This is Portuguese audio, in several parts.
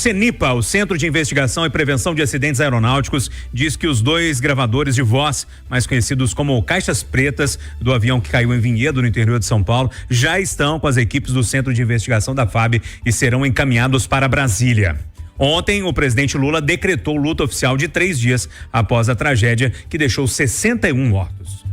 CENIPA, o Centro de Investigação e Prevenção de Acidentes Aeronáuticos, diz que os 2 gravadores de voz, mais conhecidos como caixas pretas do avião que caiu em Vinhedo, no interior de São Paulo, já estão com as equipes do Centro de Investigação da FAB e serão encaminhados para Brasília. Ontem, o presidente Lula decretou luta oficial de 3 dias após a tragédia que deixou 61 mortos.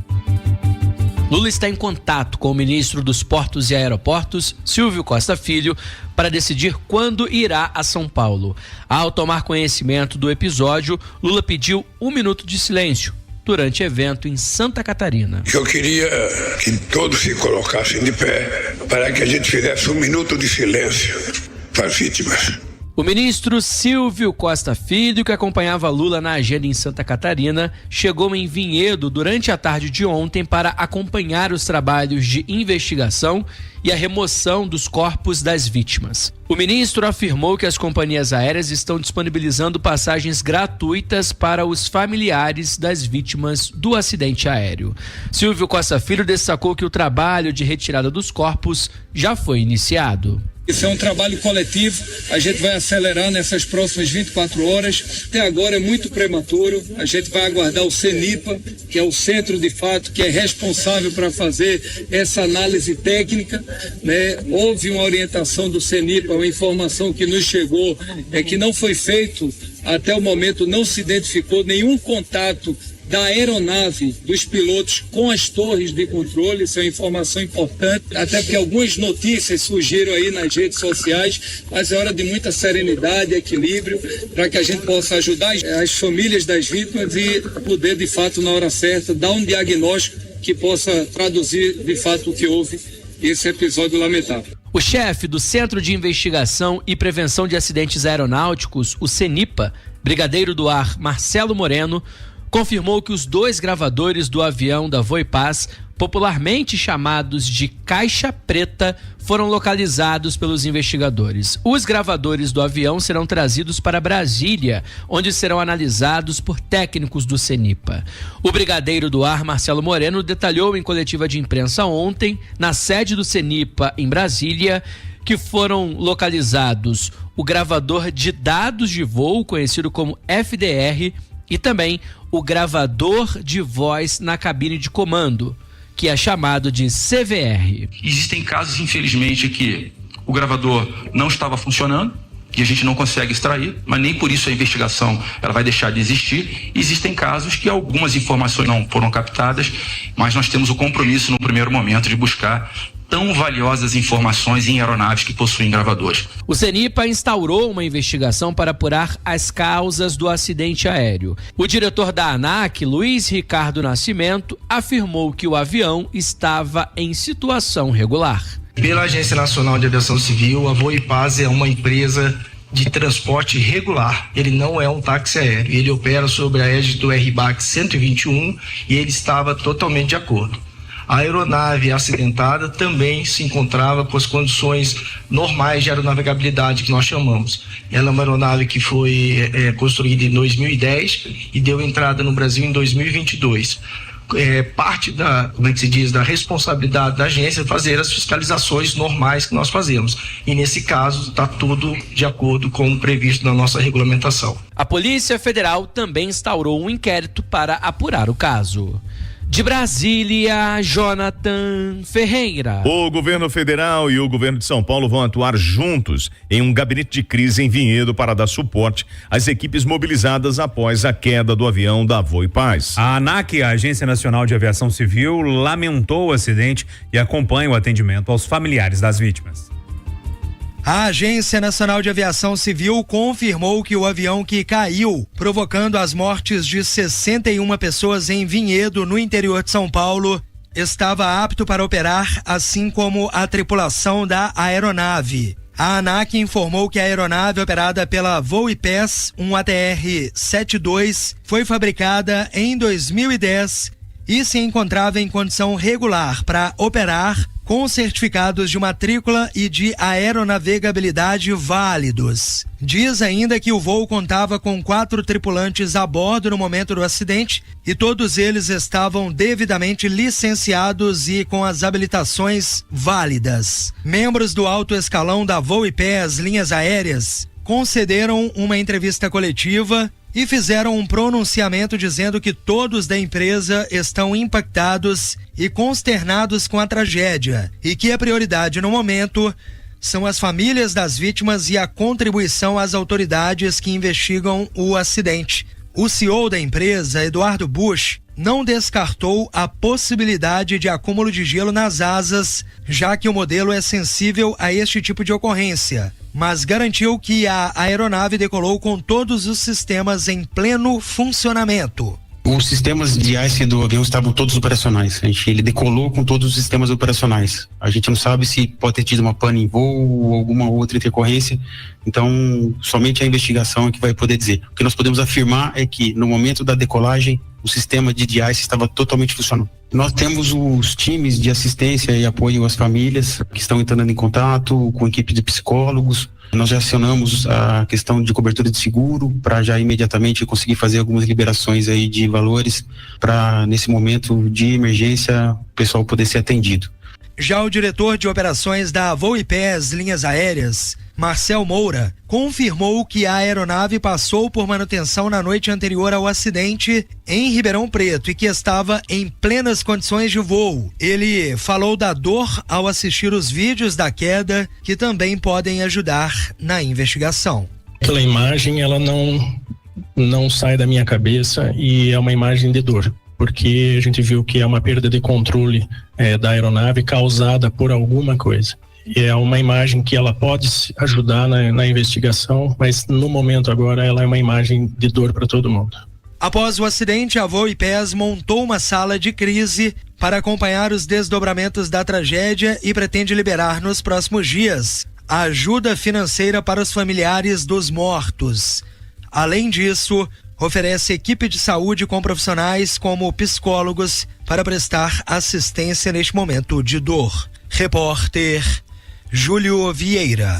Lula está em contato com o ministro dos Portos e Aeroportos, Silvio Costa Filho, para decidir quando irá a São Paulo. Ao tomar conhecimento do episódio, Lula pediu 1 minuto de silêncio durante evento em Santa Catarina. Eu queria que todos se colocassem de pé para que a gente fizesse 1 minuto de silêncio para as vítimas. O ministro Silvio Costa Filho, que acompanhava Lula na agenda em Santa Catarina, chegou em Vinhedo durante a tarde de ontem para acompanhar os trabalhos de investigação e a remoção dos corpos das vítimas. O ministro afirmou que as companhias aéreas estão disponibilizando passagens gratuitas para os familiares das vítimas do acidente aéreo. Silvio Costa Filho destacou que o trabalho de retirada dos corpos já foi iniciado. Isso é um trabalho coletivo, a gente vai acelerar nessas próximas 24 horas. Até agora é muito prematuro, a gente vai aguardar o CENIPA, que é o centro de fato, que é responsável para fazer essa análise técnica, né? Houve uma orientação do CENIPA, uma informação que nos chegou é que não foi feito, até o momento não se identificou nenhum contato da aeronave dos pilotos com as torres de controle. Isso é uma informação importante, até porque algumas notícias surgiram aí nas redes sociais, mas é hora de muita serenidade e equilíbrio para que a gente possa ajudar as famílias das vítimas e poder, de fato, na hora certa, dar um diagnóstico que possa traduzir, de fato, o que houve esse episódio lamentável. O chefe do Centro de Investigação e Prevenção de Acidentes Aeronáuticos, o CENIPA, brigadeiro do ar Marcelo Moreno, confirmou que os 2 gravadores do avião da Voipaz, popularmente chamados de Caixa Preta, foram localizados pelos investigadores. Os gravadores do avião serão trazidos para Brasília, onde serão analisados por técnicos do CENIPA. O brigadeiro do ar Marcelo Moreno detalhou em coletiva de imprensa ontem, na sede do CENIPA em Brasília, que foram localizados o gravador de dados de voo, conhecido como FDR, e também o gravador de voz na cabine de comando, que é chamado de CVR. Existem casos, infelizmente, que o gravador não estava funcionando e a gente não consegue extrair, mas nem por isso a investigação ela vai deixar de existir. Existem casos que algumas informações não foram captadas, mas nós temos o compromisso no primeiro momento de buscar tão valiosas informações em aeronaves que possuem gravadores. O CENIPA instaurou uma investigação para apurar as causas do acidente aéreo. O diretor da ANAC, Luiz Ricardo Nascimento, afirmou que o avião estava em situação regular. Pela Agência Nacional de Aviação Civil, a Voipaz é uma empresa de transporte regular. Ele não é um táxi aéreo. Ele opera sob a égide do RBAC 121 e ele estava totalmente de acordo. A aeronave acidentada também se encontrava com as condições normais de aeronavegabilidade, que nós chamamos. Ela é uma aeronave que foi construída em 2010 e deu entrada no Brasil em 2022. Parte da responsabilidade da agência fazer as fiscalizações normais que nós fazemos. E nesse caso está tudo de acordo com o previsto na nossa regulamentação. A Polícia Federal também instaurou um inquérito para apurar o caso. De Brasília, Jonathan Ferreira. O governo federal e o governo de São Paulo vão atuar juntos em um gabinete de crise em Vinhedo para dar suporte às equipes mobilizadas após a queda do avião da Voipaz. A ANAC, a Agência Nacional de Aviação Civil, lamentou o acidente e acompanha o atendimento aos familiares das vítimas. A Agência Nacional de Aviação Civil confirmou que o avião que caiu, provocando as mortes de 61 pessoas em Vinhedo, no interior de São Paulo, estava apto para operar, assim como a tripulação da aeronave. A ANAC informou que a aeronave operada pela Voipaz, um ATR-72, foi fabricada em 2010 e se encontrava em condição regular para operar com certificados de matrícula e de aeronavegabilidade válidos. Diz ainda que o voo contava com 4 tripulantes a bordo no momento do acidente e todos eles estavam devidamente licenciados e com as habilitações válidas. Membros do alto escalão da Voipaz Linhas Aéreas concederam uma entrevista coletiva e fizeram um pronunciamento dizendo que todos da empresa estão impactados e consternados com a tragédia e que a prioridade no momento são as famílias das vítimas e a contribuição às autoridades que investigam o acidente. O CEO da empresa, Eduardo Busch, não descartou a possibilidade de acúmulo de gelo nas asas, já que o modelo é sensível a este tipo de ocorrência, mas garantiu que a aeronave decolou com todos os sistemas em pleno funcionamento. Os sistemas de ICE do avião estavam todos operacionais. Ele decolou com todos os sistemas operacionais. A gente não sabe se pode ter tido uma pane em voo ou alguma outra intercorrência. Então, somente a investigação é que vai poder dizer. O que nós podemos afirmar é que, no momento da decolagem, o sistema de ICE estava totalmente funcionando. Nós temos os times de assistência e apoio às famílias que estão entrando em contato com equipe de psicólogos. Nós já acionamos a questão de cobertura de seguro para já imediatamente conseguir fazer algumas liberações aí de valores para, nesse momento de emergência, o pessoal poder ser atendido. Já o diretor de operações da Voipés Linhas Aéreas, Marcel Moura, confirmou que a aeronave passou por manutenção na noite anterior ao acidente em Ribeirão Preto e que estava em plenas condições de voo. Ele falou da dor ao assistir os vídeos da queda, que também podem ajudar na investigação. Aquela imagem, ela não sai da minha cabeça e é uma imagem de dor, porque a gente viu que é uma perda de controle da aeronave causada por alguma coisa. E é uma imagem que ela pode ajudar na investigação, mas no momento agora ela é uma imagem de dor para todo mundo. Após o acidente, a Voipés montou uma sala de crise para acompanhar os desdobramentos da tragédia e pretende liberar nos próximos dias a ajuda financeira para os familiares dos mortos. Além disso, oferece equipe de saúde com profissionais como psicólogos para prestar assistência neste momento de dor. Repórter Júlio Vieira.